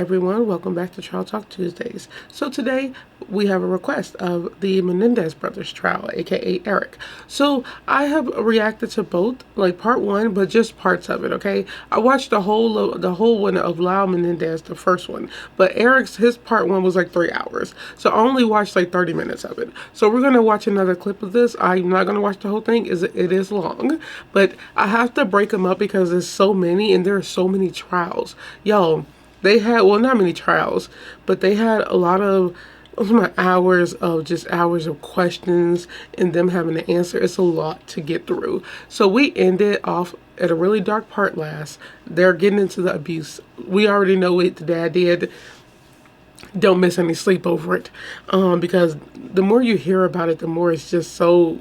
everyone, welcome back to Trial Talk Tuesdays. So today we have a request of the Menendez brothers trial, aka Erik. So I have reacted to both, like part one, but just parts of it. Okay, I watched the whole one of Lyle Menendez, the first one, but his part one was like 3 hours, so I only watched like 30 minutes of it. So we're gonna watch another clip of this. I'm not gonna watch the whole thing, it is long, but I have to break them up because there's so many and there are so many trials, yo. They had, well, not many trials, but they had a lot of hours of questions and them having to answer. It's a lot to get through. So we ended off at a really dark part last. They're getting into the abuse. We already know what the dad did. Don't miss any sleep over it, because the more you hear about it, the more it's just so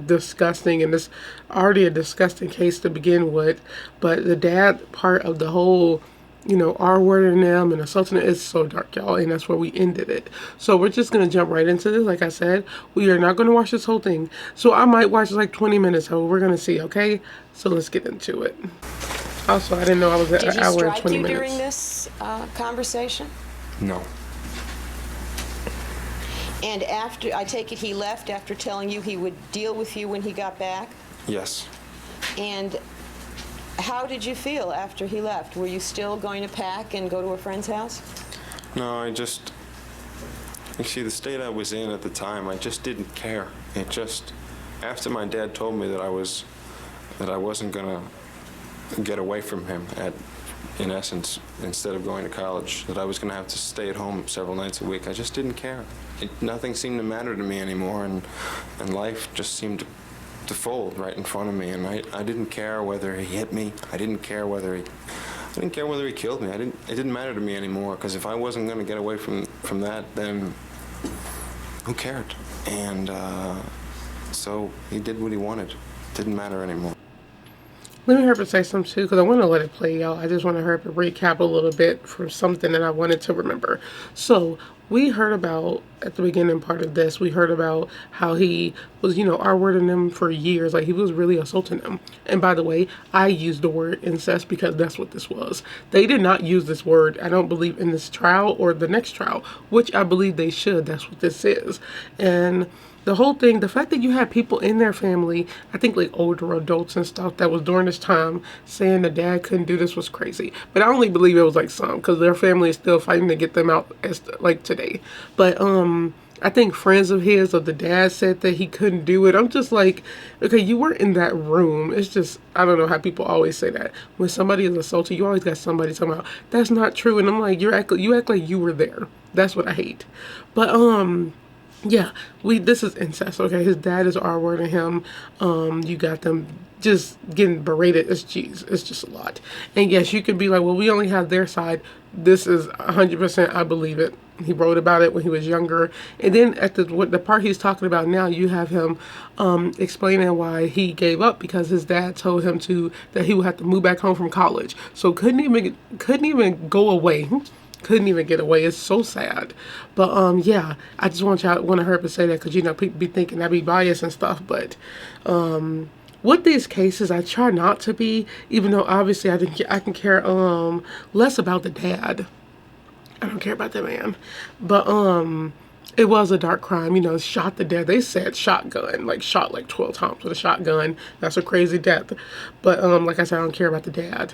disgusting, and it's already a disgusting case to begin with. But the dad part of the whole, R-wording them and assaulting it is so dark, y'all, and that's where we ended it. So we're just gonna jump right into this. Like I said, we are not gonna watch this whole thing. So I might watch like 20 minutes, so we're gonna see, okay? So let's get into it. Also, I didn't know I was at an hour and 20 minutes. Did he strike you during this conversation? No. And after, I take it he left after telling you he would deal with you when he got back? Yes. And how did you feel after he left? Were you still going to pack and go to a friend's house? No, you see, the state I was in at the time, I just didn't care. After my dad told me that I wasn't gonna get away from him in essence, instead of going to college, that I was gonna have to stay at home several nights a week, I just didn't care. Nothing seemed to matter to me anymore, and life just seemed to fold right in front of me, and I didn't care whether he hit me. I didn't care whether he killed me. It didn't matter to me anymore, because if I wasn't going to get away from that, then who cared? And so he did what he wanted. It didn't matter anymore. Let me hurry up say something too, because I want to let it play, y'all. I just want to hurry up and recap a little bit from something that I wanted to remember. So we heard about, at the beginning part of this, we heard about how he was, R-wording them for years. Like, he was really assaulting them. And by the way, I used the word incest because that's what this was. They did not use this word, I don't believe, in this trial or the next trial, which I believe they should. That's what this is. And the whole thing, the fact that you had people in their family, I think like older adults and stuff, that was during this time saying the dad couldn't do this was crazy. But I only believe it was like some, because their family is still fighting to get them out as like today. But I think friends of his, of the dad, said that he couldn't do it. I'm just like, okay, you weren't in that room. It's just, I don't know how people always say that. When somebody is assaulted, you always got somebody talking about, that's not true. And I'm like, you act like you were there. That's what I hate. But yeah, this is incest, okay? His dad is R-wording him. You got them just getting berated. It's just a lot. And yes, you could be like, well, we only have their side. This is 100%, I believe it. He wrote about it when he was younger. And then at the part he's talking about now, you have him explaining why he gave up, because his dad told him that he would have to move back home from college. So couldn't even go away. Couldn't even get away. It's so sad. But yeah, I just want to hurry up and say that, because people be thinking I be biased and stuff. But with these cases, I try not to be, even though obviously I can care less about the dad. I don't care about the man. But it was a dark crime, shot the dad. They said shotgun, like shot like 12 times with a shotgun. That's a crazy death. But like I said, I don't care about the dad.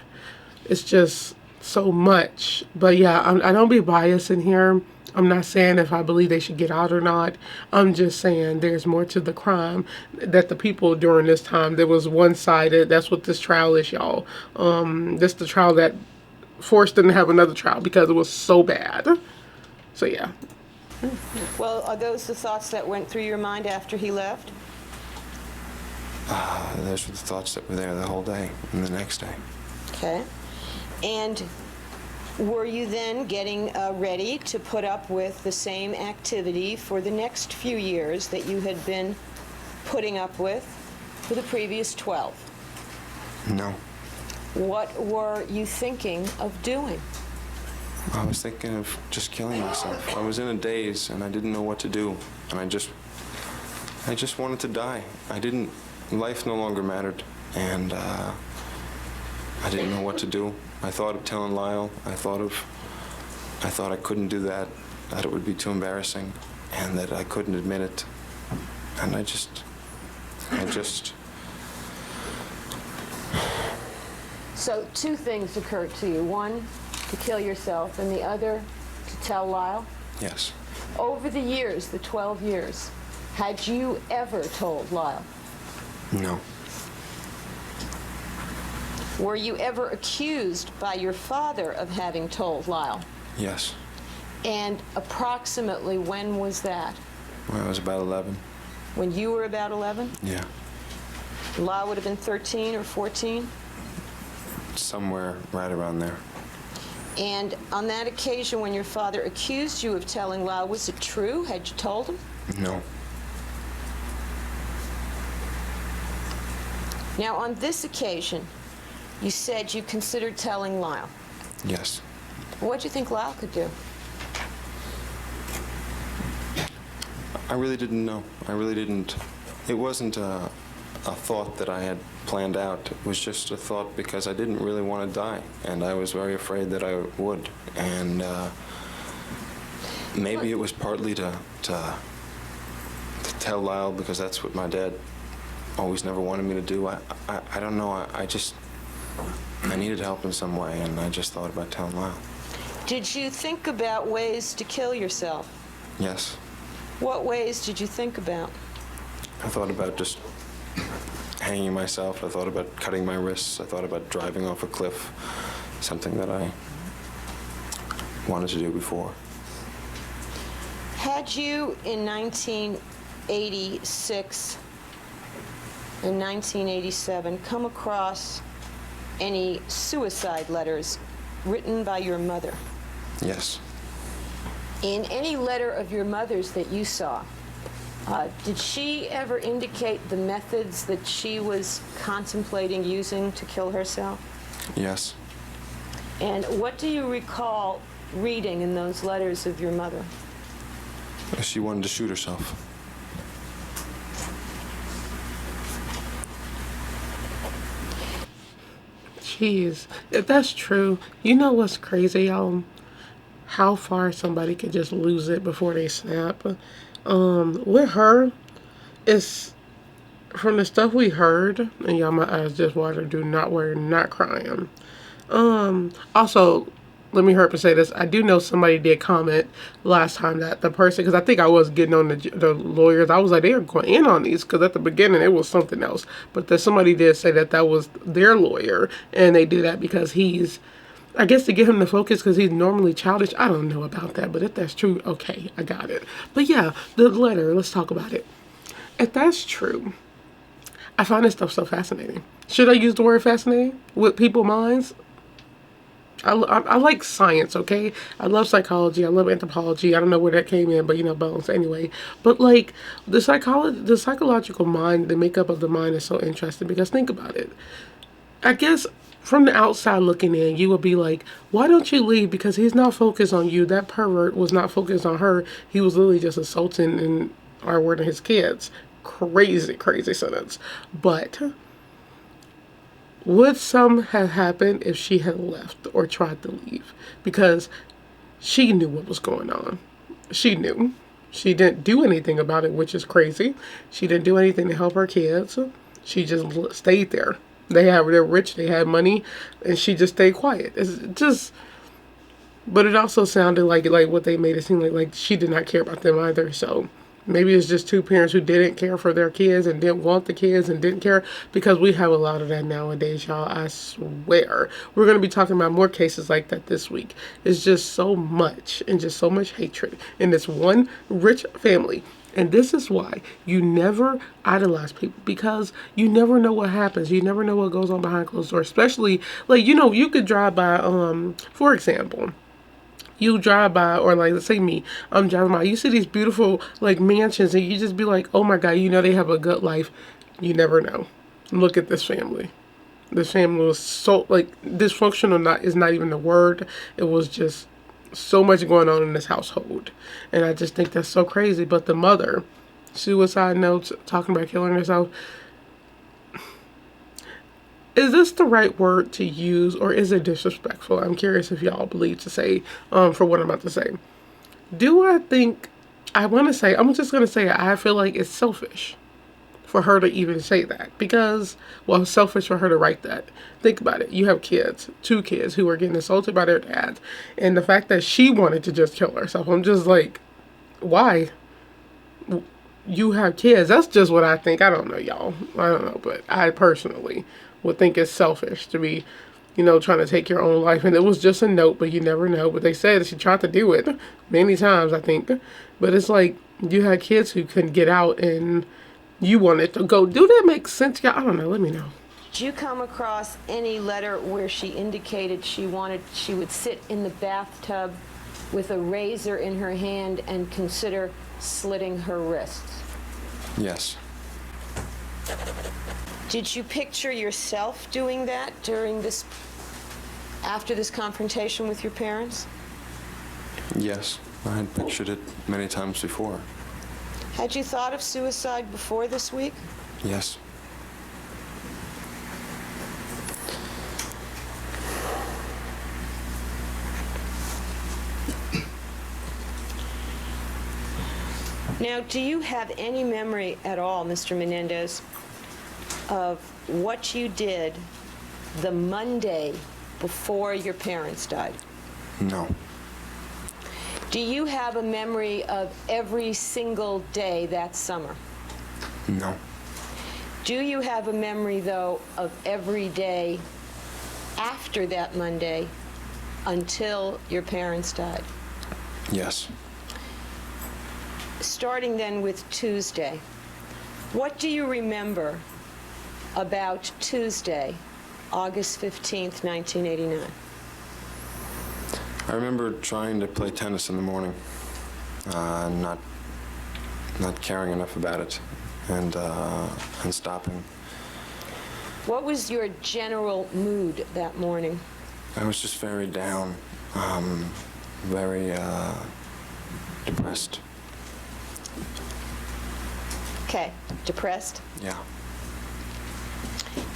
It's just so much. But yeah, I don't be biased in here. I'm not saying if I believe they should get out or not. I'm just saying there's more to the crime, that the people during this time, there was one-sided. That's what this trial is, y'all. This the trial that forced them to have another trial because it was so bad. So yeah. Well, are those the thoughts that went through your mind after he left? Those were the thoughts that were there the whole day and the next day. Okay. And were you then getting ready to put up with the same activity for the next few years that you had been putting up with for the previous 12? No. What were you thinking of doing? I was thinking of just killing myself. I was in a daze and I didn't know what to do. And I just wanted to die. Life no longer mattered. And I didn't know what to do. I thought of telling Lyle. I thought of I thought I couldn't do that it would be too embarrassing, and that I couldn't admit it. And I just... So two things occurred to you. One, to kill yourself, and the other, to tell Lyle. Yes. Over the years, the 12 years, had you ever told Lyle? No. Were you ever accused by your father of having told Lyle? Yes. And approximately when was that? When I was about 11. When you were about 11? Yeah. Lyle would have been 13 or 14? Somewhere right around there. And on that occasion when your father accused you of telling Lyle, was it true? Had you told him? No. Now, on this occasion, you said you considered telling Lyle. Yes. What do you think Lyle could do? I really didn't know. I really didn't. It wasn't a thought that I had planned out. It was just a thought because I didn't really want to die, and I was very afraid that I would. And maybe it was partly to tell Lyle, because that's what my dad always never wanted me to do. I don't know. I needed help in some way, and I just thought about telling Lyle. Did you think about ways to kill yourself? Yes. What ways did you think about? I thought about just hanging myself. I thought about cutting my wrists. I thought about driving off a cliff, something that I wanted to do before. Had you, in 1986 and 1987, come across any suicide letters written by your mother? Yes. In any letter of your mother's that you saw, did she ever indicate the methods that she was contemplating using to kill herself? Yes. And what do you recall reading in those letters of your mother? She wanted to shoot herself. Jeez, if that's true, you know what's crazy? How far somebody can just lose it before they snap. With her, it's from the stuff we heard, and y'all, my eyes just watered. Do not worry, not crying. Also, let me hurry up and say this. I do know somebody did comment last time that the person, because I think I was getting on the lawyers. I was like, they are going in on these, because at the beginning it was something else. But then somebody did say that that was their lawyer, and they do that because he's, I guess, to get him to focus because he's normally childish. I don't know about that, but if that's true, okay, I got it. But yeah, the letter, let's talk about it. If that's true, I find this stuff so fascinating. Should I use the word fascinating with people's minds? I like science, okay? I love psychology. I love anthropology. I don't know where that came in, but you know, bones anyway. But like the psychological mind, the makeup of the mind is so interesting because think about it. I guess from the outside looking in, you would be like, why don't you leave? Because he's not focused on you. That pervert was not focused on her. He was literally just assaulting and R-wording his kids. Crazy, crazy sentence. But would some have happened if she had left or tried to leave? Because she knew what was going on. She knew. She didn't do anything about it, which is crazy. She didn't do anything to help her kids. She just stayed there. They're rich, they had money, and she just stayed quiet. It's just, but it also sounded like what they made it seem like she did not care about them either. So maybe it's just two parents who didn't care for their kids and didn't want the kids and didn't care, because we have a lot of that nowadays, y'all. I swear. We're going to be talking about more cases like that this week. It's just so much and just so much hatred in this one rich family. And this is why you never idolize people, because you never know what happens. You never know what goes on behind closed doors, especially like, you know, you could drive by, for example, you drive by, or like, let's say me, I'm driving by, you see these beautiful like mansions and you just be like, oh my God, you know, they have a good life. You never know. Look at this family. This family was so like dysfunctional, is not even the word. It was just so much going on in this household. And I just think that's so crazy. But the mother, suicide notes, talking about killing herself. is this the right word to use, or is it disrespectful? I'm curious if y'all believe to say, for what I'm about to say. Do I think, I want to say, I'm just going to say it, I feel like it's selfish for her to even say that, because, well, selfish for her to write that. Think about it. You have kids, 2 kids who are getting assaulted by their dads, and the fact that she wanted to just kill herself, I'm just like, why? You have kids. That's just what I think. I don't know, y'all. I don't know, but I personally would think it's selfish to be, trying to take your own life. And it was just a note, but you never know. But they said she tried to do it many times, I think. But it's like you had kids who couldn't get out, and you wanted to go. Do that make sense, y'all? I don't know. Let me know. Did you come across any letter where she indicated she would sit in the bathtub with a razor in her hand and consider slitting her wrists? Yes. Did you picture yourself doing that after this confrontation with your parents? Yes. I had pictured it many times before. Had you thought of suicide before this week? Yes. Now, do you have any memory at all, Mr. Menendez, of what you did the Monday before your parents died? No. Do you have a memory of every single day that summer? No. Do you have a memory, though, of every day after that Monday until your parents died? Yes. Starting then with Tuesday, what do you remember about Tuesday, August 15th, 1989? I remember trying to play tennis in the morning, not caring enough about it, and stopping. What was your general mood that morning? I was just very down, very depressed. Okay, depressed. Yeah.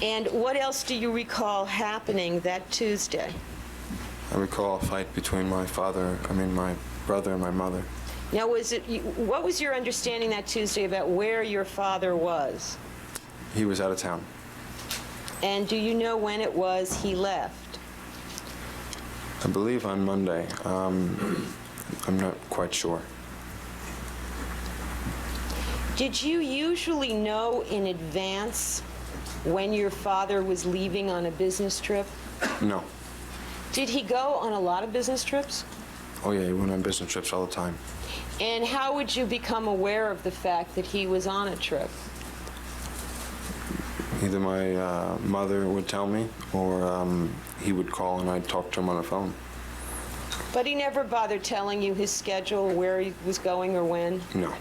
And what else do you recall happening that Tuesday? I recall a fight between my brother and my mother. Now, what was your understanding that Tuesday about where your father was? He was out of town. And do you know when it was he left? I believe on Monday. I'm not quite sure. Did you usually know in advance when your father was leaving on a business trip? No. Did he go on a lot of business trips? Oh yeah, he went on business trips all the time. And how would you become aware of the fact that he was on a trip? Either my mother would tell me, or he would call and I'd talk to him on the phone. But he never bothered telling you his schedule, where he was going or when? No.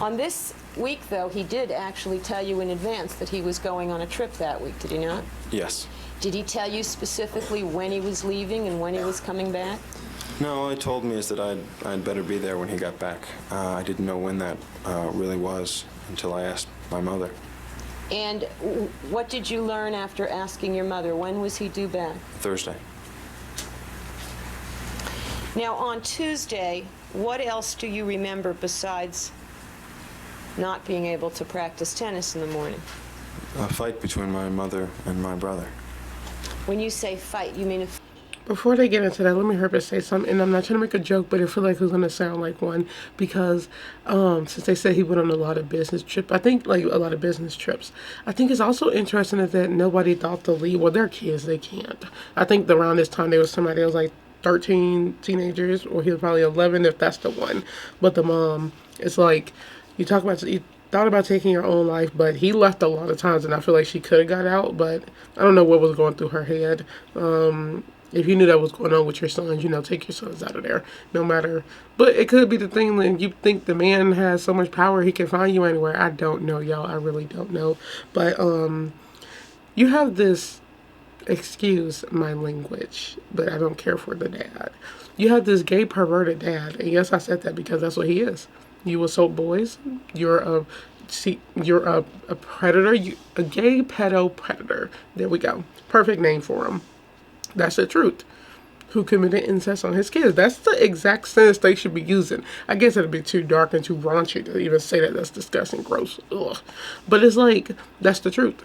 On this week, though, he did actually tell you in advance that he was going on a trip that week, did he not? Yes. Did he tell you specifically when he was leaving and when he was coming back? No, all he told me is that I'd better be there when he got back. I didn't know when that really was until I asked my mother. And what did you learn after asking your mother? When was he due back? Thursday. Now, on Tuesday, what else do you remember besides not being able to practice tennis in the morning? A fight between my mother and my brother. When you say fight, you mean Before they get into that, let me hear her say something. And I'm not trying to make a joke, but I feel like it's going to sound like one, because since they said he went on a lot of business trips, I think it's also interesting that nobody thought to leave. Well, they're kids, they can't. I think around this time there was somebody that was like 13 teenagers, or he was probably 11 if that's the one. But the mom, it's like, you thought about taking your own life, but he left a lot of times, and I feel like she could have got out, but I don't know what was going through her head. If you knew that was going on with your sons, take your sons out of there, no matter. But it could be the thing that you think the man has so much power he can find you anywhere. I don't know, y'all. I really don't know. But you have this, excuse my language, but I don't care for the dad. You have this gay perverted dad, and yes, I said that because that's what he is. You assault boys. You're a See, you're a predator, a gay pedo predator. There we go. Perfect name for him. That's the truth. Who committed incest on his kids. That's the exact sentence they should be using. I guess it'd be too dark and too raunchy to even say that. That's disgusting, gross. Ugh. But it's like, that's the truth.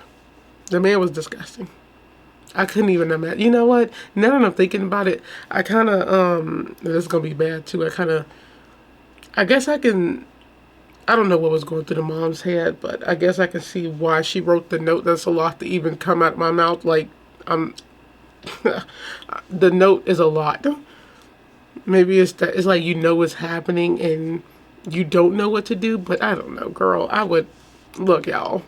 The man was disgusting. I couldn't even imagine. You know what? Now that I'm thinking about it, I kind of, this is going to be bad too. I guess I can, I don't know what was going through the mom's head, but I guess I can see why she wrote the note. That's a lot to even come out of my mouth. Like, I'm, the note is a lot. Maybe it's that it's like you know what's happening and you don't know what to do, but I don't know, girl. I would look, y'all.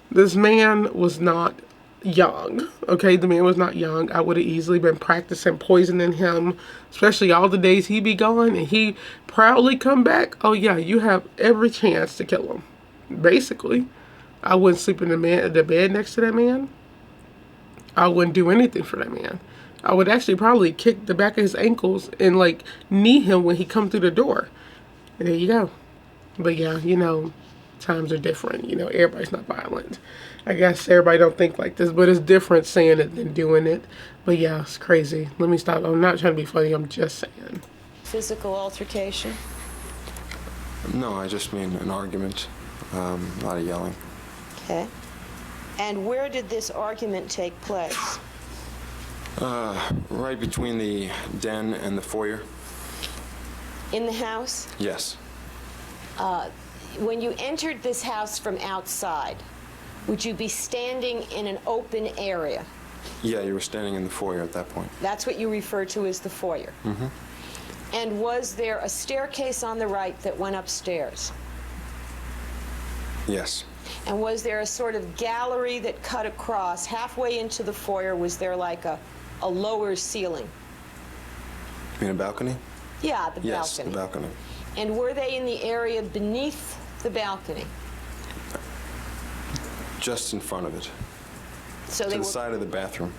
This man was not young. Okay, the man was not young. I would have easily been practicing poisoning him, especially all the days he be gone and he proudly come back. Oh yeah, you have every chance to kill him. Basically, I wouldn't sleep in the bed next to that man. I wouldn't do anything for that man. I would actually probably kick the back of his ankles and like knee him when he come through the door. And there you go. But yeah, times are different. Everybody's not violent. I guess everybody don't think like this, but it's different saying it than doing it. But yeah, it's crazy. Let me stop. I'm not trying to be funny. I'm just saying. Physical altercation? No, I just mean an argument, a lot of yelling. Okay. And where did this argument take place? Right between the den and the foyer. In the house? Yes. When you entered this house from outside, would you be standing in an open area? Yeah, you were standing in the foyer at that point. That's what you refer to as the foyer. Mm-hmm. And was there a staircase on the right that went upstairs? Yes. And was there a sort of gallery that cut across? Halfway into the foyer, was there like a lower ceiling? You mean a balcony? Yeah, the balcony. Yes, the balcony. And were they in the area beneath the balcony? Just in front of it. So To they the were side of the bathroom.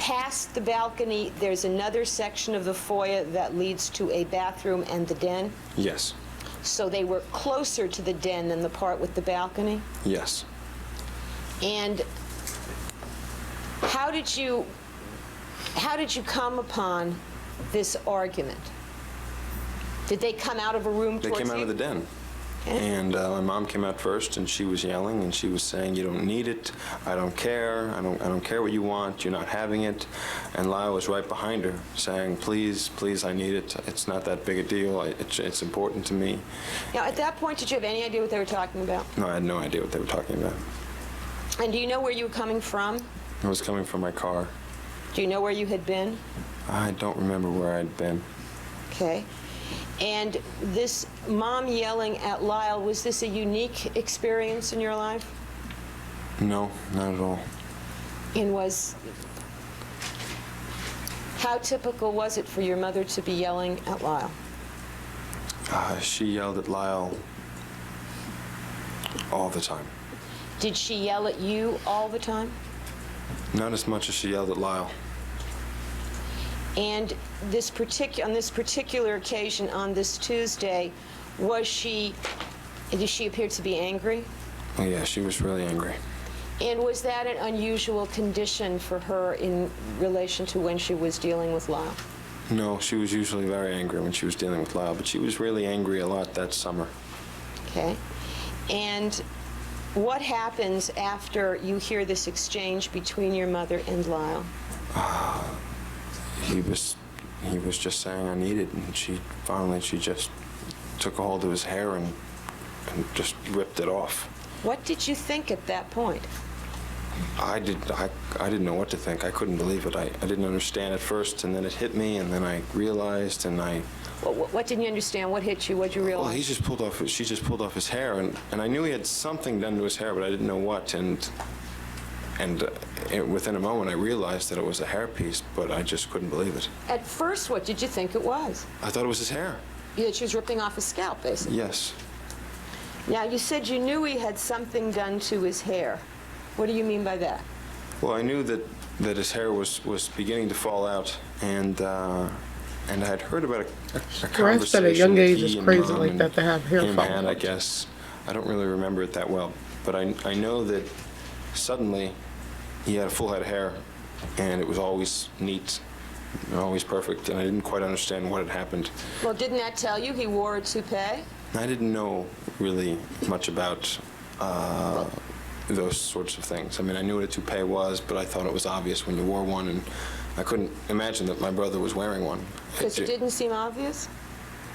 past the balcony. There's another section of the foyer that leads to a bathroom and the den. Yes. So they were closer to the den than the part with the balcony. Yes. And how did you come upon this argument? Did they come out of a room They towards came out you? of the den. Okay. And my mom came out first, and she was yelling, and she was saying, "You don't need it. I don't care. I don't care what you want. You're not having it." And Lyle was right behind her, saying, "Please, please, I need it. It's not that big a deal. It's important to me." Now, at that point, did you have any idea what they were talking about? No, I had no idea what they were talking about. And do you know where you were coming from? I was coming from my car. Do you know where you had been? I don't remember where I'd been. Okay. And this mom yelling at Lyle, was this a unique experience in your life? No, not at all. And how typical was it for your mother to be yelling at Lyle? She yelled at Lyle all the time. Did she yell at you all the time? Not as much as she yelled at Lyle. And on this particular occasion, on this Tuesday, did she appear to be angry? Oh yeah, she was really angry. And was that an unusual condition for her in relation to when she was dealing with Lyle? No, she was usually very angry when she was dealing with Lyle, but she was really angry a lot that summer. Okay. And what happens after you hear this exchange between your mother and Lyle? He was just saying I need it, and she just took a hold of his hair and just ripped it off. What did you think at that point? I didn't know what to think. I couldn't believe it. I didn't understand at first, and then it hit me, and then I realized, and I... What didn't you understand? What hit you? What did you realize? Well, she just pulled off his hair, and I knew he had something done to his hair, but I didn't know what, and within a moment I realized that it was a hairpiece, but I just couldn't believe it. At first, what did you think it was? I thought it was his hair. That she was ripping off his scalp, basically. Yes. Now, you said you knew he had something done to his hair. What do you mean by that? Well, I knew that his hair was beginning to fall out, and And I had heard about a Stressed at a conversation young that age he is and crazy Mom like and that to have hair him fall had, I out. guess. I don't really remember it that well. But I know that suddenly he had a full head of hair, and it was always neat, always perfect, and I didn't quite understand what had happened. Well, didn't that tell you he wore a toupee? I didn't know really much about those sorts of things. I mean, I knew what a toupee was, but I thought it was obvious when you wore one, and I couldn't imagine that my brother was wearing one. Because it didn't seem obvious?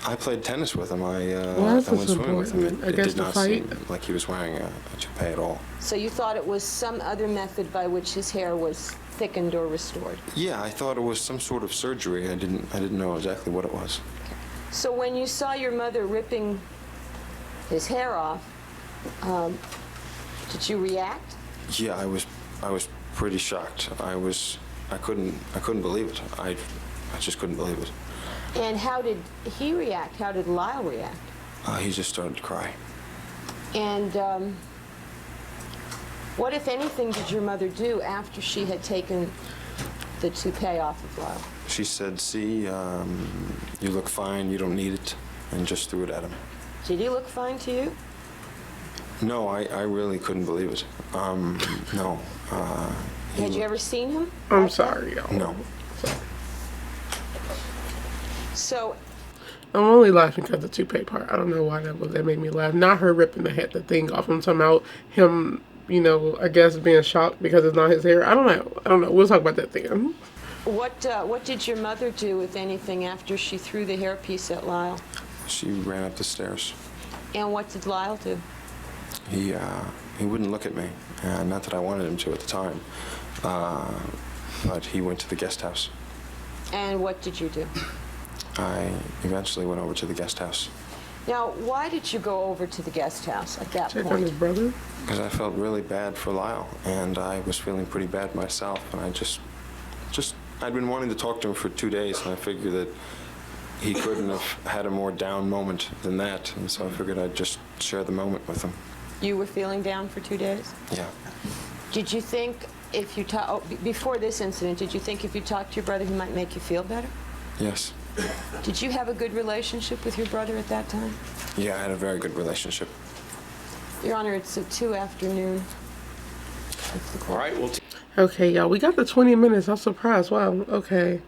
I played tennis with him. I that's went swimming with him. important. It Against did the not fight? seem like he was wearing a toupee at all. So you thought it was some other method by which his hair was thickened or restored? Yeah, I thought it was some sort of surgery. I didn't know exactly what it was. So when you saw your mother ripping his hair off, did you react? Yeah, I was pretty shocked. I couldn't believe it. I just couldn't believe it. And how did he react? How did Lyle react? He just started to cry. And what, if anything, did your mother do after she had taken the toupee off of Lyle? She said, "See, you look fine. You don't need it," and just threw it at him. Did he look fine to you? No, I really couldn't believe it. No. Had you ever seen him? I'm sorry, y'all. No. So, I'm only laughing because the toupee part. I don't know why that made me laugh. Not her ripping the thing off. I'm talking about him, I guess being shocked because it's not his hair. I don't know. We'll talk about that then. what did your mother do, if anything, after she threw the hairpiece at Lyle? She ran up the stairs. And what did Lyle do? He wouldn't look at me. Not that I wanted him to at the time. But he went to the guest house. And what did you do? I eventually went over to the guest house. Now, why did you go over to the guest house at that Check on his point? brother. Because I felt really bad for Lyle, and I was feeling pretty bad myself, and I just, I'd been wanting to talk to him for 2 days, and I figured that he couldn't have had a more down moment than that, and so I figured I'd just share the moment with him. You were feeling down for 2 days? Yeah. Did you think if you before this incident, did you think if you talked to your brother, he might make you feel better? Yes. Did you have a good relationship with your brother at that time? Yeah, I had a very good relationship. Your Honor, it's at 2 afternoon. All right, well, Okay, y'all. We got the 20 minutes. I'm surprised. Wow. Okay.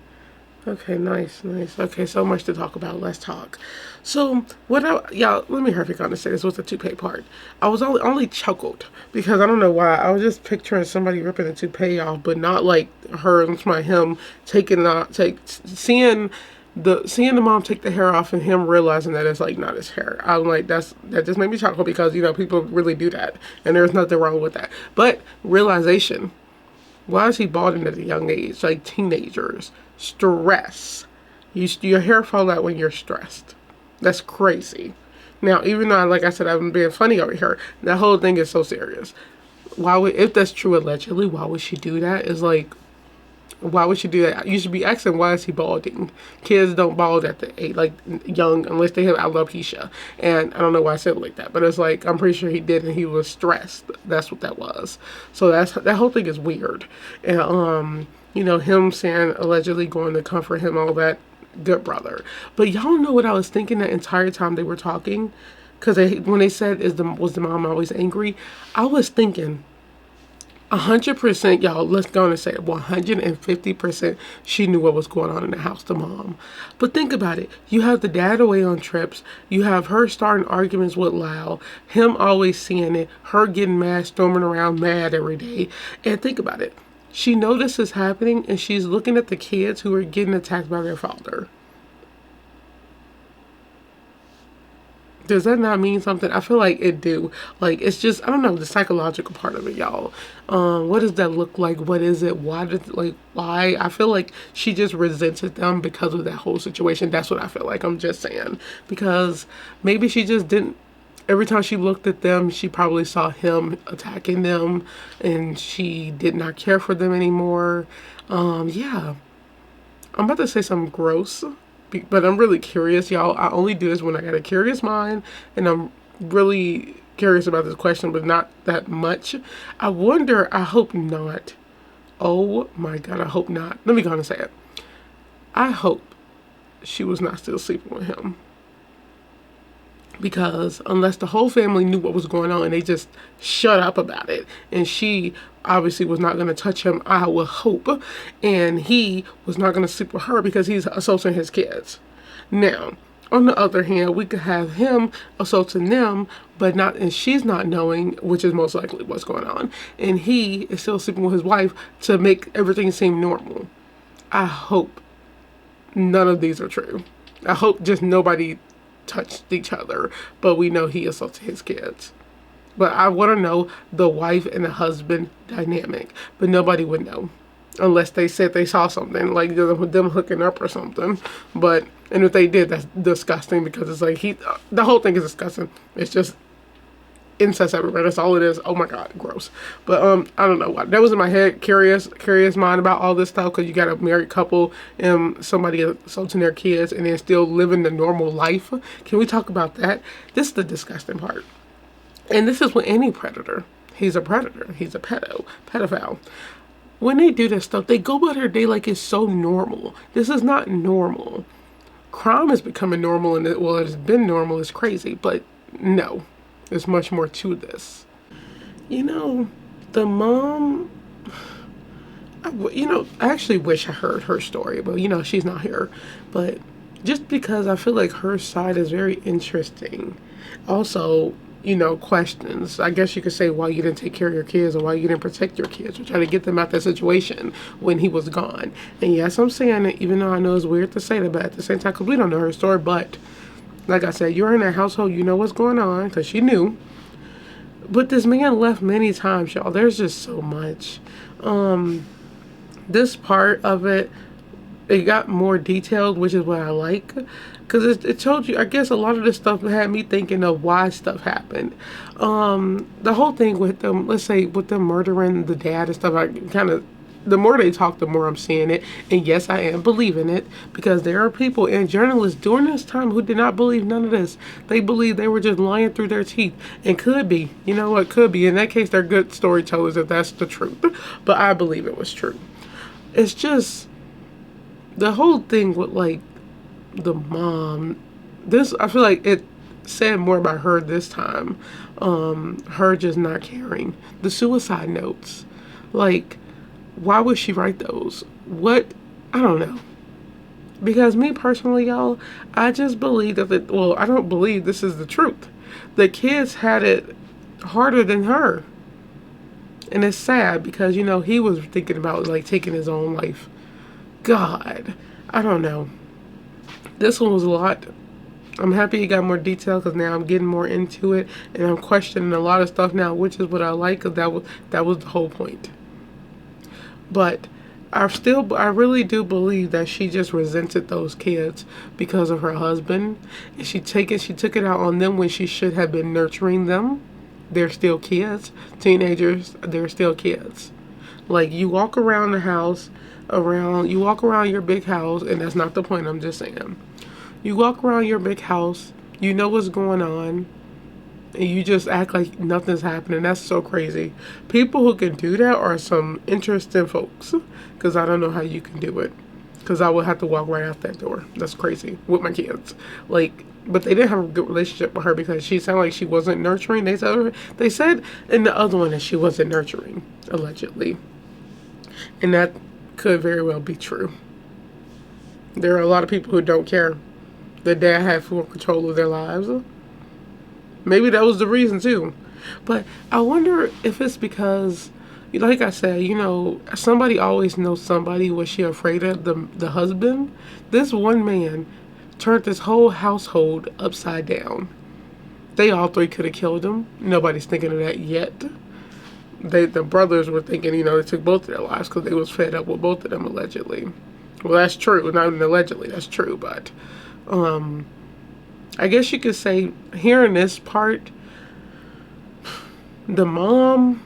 Okay, nice. Okay, so much to talk about. Let's talk. So, y'all, let me hurry on to say this was the toupee part. I was only chuckled because I don't know why. I was just picturing somebody ripping the toupee off, but not like her, him taking seeing the mom take the hair off and him realizing that it's like not his hair. I'm like, that just made me chuckle because, people really do that and there's nothing wrong with that. But realization, why is he balding at a young age? Like teenagers. Stress. Your hair fall out when you're stressed. That's crazy. Now, even though, like I said, I'm being funny over here, that whole thing is so serious. If that's true allegedly, why would she do that? It's like, why would she do that? You should be asking, why is he balding? Kids don't bald at the age, like, young, unless they have alopecia. And I don't know why I said it like that, but it's like, I'm pretty sure he did, and he was stressed. That's what that was. So that whole thing is weird. And, him saying allegedly going to comfort him, all that, good brother. But y'all know what I was thinking the entire time they were talking? Because when they said, was the mom always angry? I was thinking, 100%, y'all, let's go on and say it, 150% she knew what was going on in the house, the mom. But think about it. You have the dad away on trips. You have her starting arguments with Lyle. Him always seeing it. Her getting mad, storming around mad every day. And think about it. She knows this is happening and she's looking at the kids who are getting attacked by their father. Does that not mean something? I feel like it do. Like, it's just, I don't know, the psychological part of it, y'all. What does that look like? What is it? Why? I feel like she just resented them because of that whole situation. That's what I feel like. I'm just saying. Because maybe she just didn't, every time she looked at them, she probably saw him attacking them and she did not care for them anymore. Yeah. I'm about to say something gross. But I'm really curious, y'all. I only do this when I got a curious mind, and I'm really curious about this question, but not that much. I wonder, I hope not. Oh my God, I hope not. Let me go on and say it. I hope she was not still sleeping with him. Because unless the whole family knew what was going on and they just shut up about it, and she obviously was not going to touch him, I would hope, and he was not going to sleep with her because he's assaulting his kids. Now, on the other hand, we could have him assaulting them, but not, and she's not knowing, which is most likely what's going on, and he is still sleeping with his wife to make everything seem normal. I hope none of these are true. I hope just nobody touched each other, but we know he assaulted his kids. But I want to know the wife and the husband dynamic, but nobody would know unless they said they saw something, like them hooking up or something. But, and if they did, that's disgusting, because it's like the whole thing is disgusting. It's just incest everywhere. That's all it is. Oh my God, gross. But I don't know what that was in my head. Curious mind about all this stuff, because you got a married couple and somebody assaulting their kids and then still living the normal life. Can we talk about that? This is the disgusting part. And this is with any predator. He's a predator. He's a pedophile. When they do this stuff, they go about their day like it's so normal. This is not normal. Crime is becoming normal, and it has been normal. It's crazy, but no. There's much more to this. You know, the mom, I actually wish I heard her story, but, she's not here. But just because I feel like her side is very interesting. Also, questions. I guess you could say why you didn't take care of your kids, or why you didn't protect your kids, or try to get them out that situation when he was gone. And yes, I'm saying it, even though I know it's weird to say that, but at the same time, because we don't know her story, but like I said, you're in that household, you know what's going on, because she knew. But this man left many times, y'all. There's just so much. This part of it got more detailed, which is what I like. Because it told you, I guess a lot of this stuff had me thinking of why stuff happened. The whole thing with them, let's say, with them murdering the dad and stuff, I kind of, the more they talk, the more I'm seeing it. And yes, I am believing it, because there are people and journalists during this time who did not believe none of this. They believed they were just lying through their teeth. And could be, could be. In that case, they're good storytellers if that's the truth. But I believe it was true. It's just the whole thing with, like, the mom. This, I feel like it said more about her this time. Her just not caring. The suicide notes. Like, why would she write those? What? I don't know. Because me personally, y'all, I just believe that I don't believe this is the truth. The kids had it harder than her. And it's sad because, he was thinking about, like, taking his own life. God, I don't know. This one was a lot. I'm happy it got more detail, because now I'm getting more into it. And I'm questioning a lot of stuff now, which is what I like, because that was the whole point. But I really do believe that she just resented those kids because of her husband. And she took it out on them when she should have been nurturing them. They're still kids. Teenagers, they're still kids. Like, you walk around the house, you walk around your big house, and that's not the point, I'm just saying. You walk around your big house, you know what's going on, and you just act like nothing's happening. That's so crazy. People who can do that are some interesting folks, because I don't know how you can do it, because I would have to walk right out that door. That's crazy with my kids. Like, but they didn't have a good relationship with her, because she sounded like she wasn't nurturing. They said in the other one that she wasn't nurturing, allegedly, and that could very well be true. There are a lot of people who don't care. The dad had full control of their lives. Maybe that was the reason too. But I wonder if it's because, like I said, somebody always knows somebody. Was she afraid of the husband? This one man turned this whole household upside down. They all three could have killed him. Nobody's thinking of that yet. The brothers were thinking, they took both of their lives because they was fed up with both of them, allegedly. Well, that's true. Not even allegedly, that's true. But I guess you could say, hearing this part, the mom,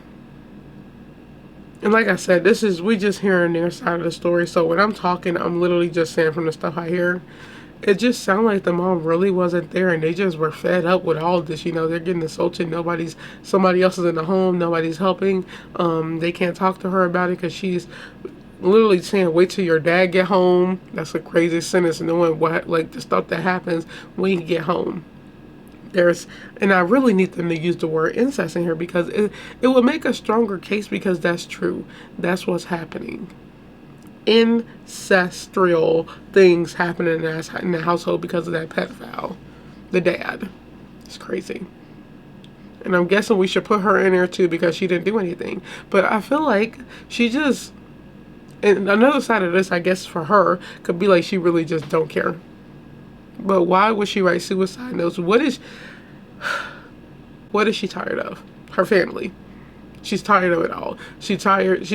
and like I said, we just hearing their side of the story. So when I'm talking, I'm literally just saying from the stuff I hear. It just sounded like the mom really wasn't there, and they just were fed up with all this. They're getting assaulted. Somebody else is in the home. Nobody's helping. They can't talk to her about it because she's literally saying, wait till your dad get home. That's a crazy sentence, knowing what, like, the stuff that happens when you get home. And I really need them to use the word incest in here, because it would make a stronger case, because that's true. That's what's happening. Ancestral things happening in the household because of that pedophile, the dad. It's crazy. And I'm guessing we should put her in there too, because she didn't do anything. But I feel like she just, and another side of this, I guess, for her could be like she really just don't care. But why would she write suicide notes? What is she tired of? Her family. She's tired of it all. She's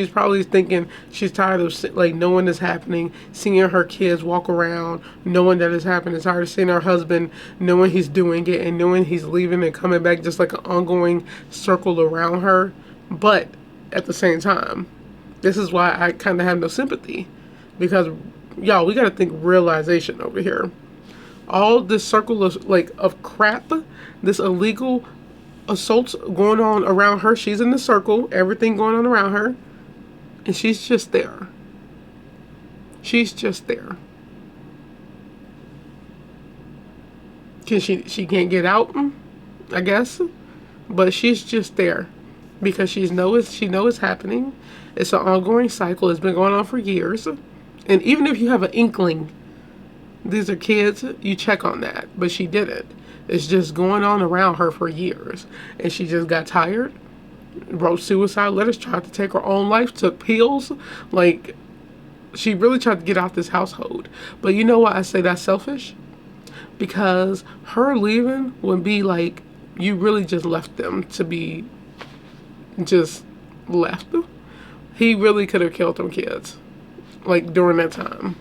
probably thinking she's tired of, like, knowing this happening, seeing her kids walk around, knowing that it's happening. Tired of seeing her husband, knowing he's doing it, and knowing he's leaving and coming back, just like an ongoing circle around her. But at the same time, this is why I kind of have no sympathy, because y'all, we got to think realization over here. All this circle of crap, this illegal assaults going on around her. She's in the circle, everything going on around her, and she's just there. She's just there. She can't get out, I guess, but she's just there because she knows it's happening. It's an ongoing cycle. It's been going on for years, and even if you have an inkling these are kids, you check on that, but she didn't. It's just going on around her for years, and she just got tired, wrote suicide letters, tried to take her own life, took pills. Like, she really tried to get out this household. But you know why I say that's selfish? Because her leaving would be like, you really just left them to be just left. He really could have killed them kids, like, during that time.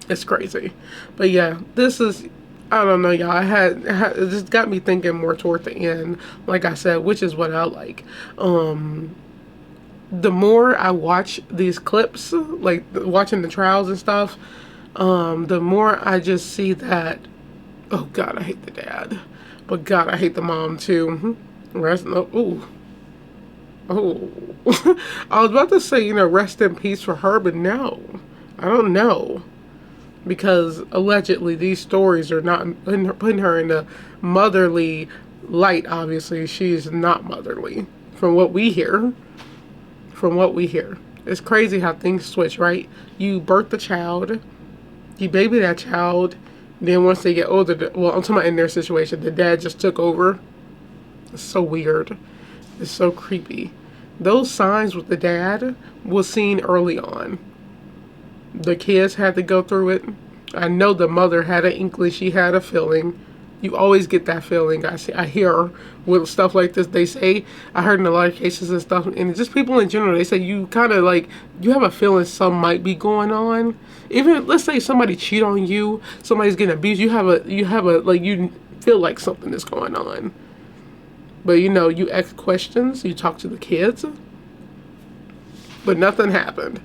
It's crazy. But yeah, this is, I don't know, y'all. It just got me thinking more toward the end, like I said, which is what I like. The more I watch these clips, like watching the trials and stuff, the more I just see that, oh God, I hate the dad, but God, I hate the mom too. Oh, I was about to say, rest in peace for her, but no, I don't know. Because allegedly these stories are not putting her in a motherly light. Obviously, she's not motherly from what we hear. It's crazy how things switch, right? You birth the child, you baby that child, then once they get older, well, I'm talking about in their situation, the dad just took over. It's so weird. It's so creepy. Those signs with the dad was seen early on. The kids had to go through it. I know the mother had an inkling. She had a feeling. You always get that feeling. I hear with stuff like this. They say, I heard in a lot of cases and stuff, and just people in general, they say you kind of like, you have a feeling something might be going on. Even, let's say somebody cheat on you, somebody's getting abused, you have a like, you feel like something is going on. But you ask questions, you talk to the kids, but nothing happened.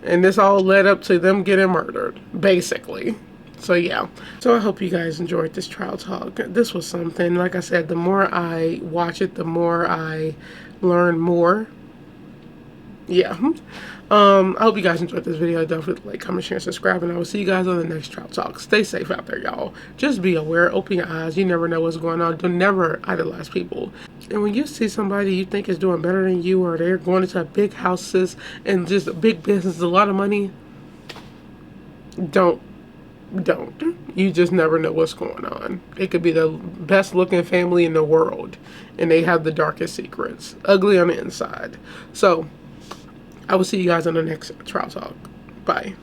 And this all led up to them getting murdered, basically. So yeah. So I hope you guys enjoyed this trial talk. This was something. Like I said, the more I watch it, the more I learn more. Yeah. I hope you guys enjoyed this video. Don't forget to like, comment, share, and subscribe. And I will see you guys on the next trial talk. Stay safe out there, y'all. Just be aware. Open your eyes. You never know what's going on. Don't never idolize people. And when you see somebody you think is doing better than you, or they're going into big houses and just big business, a lot of money, don't. You just never know what's going on. It could be the best looking family in the world, and they have the darkest secrets. Ugly on the inside. So I will see you guys on the next trial talk. Bye.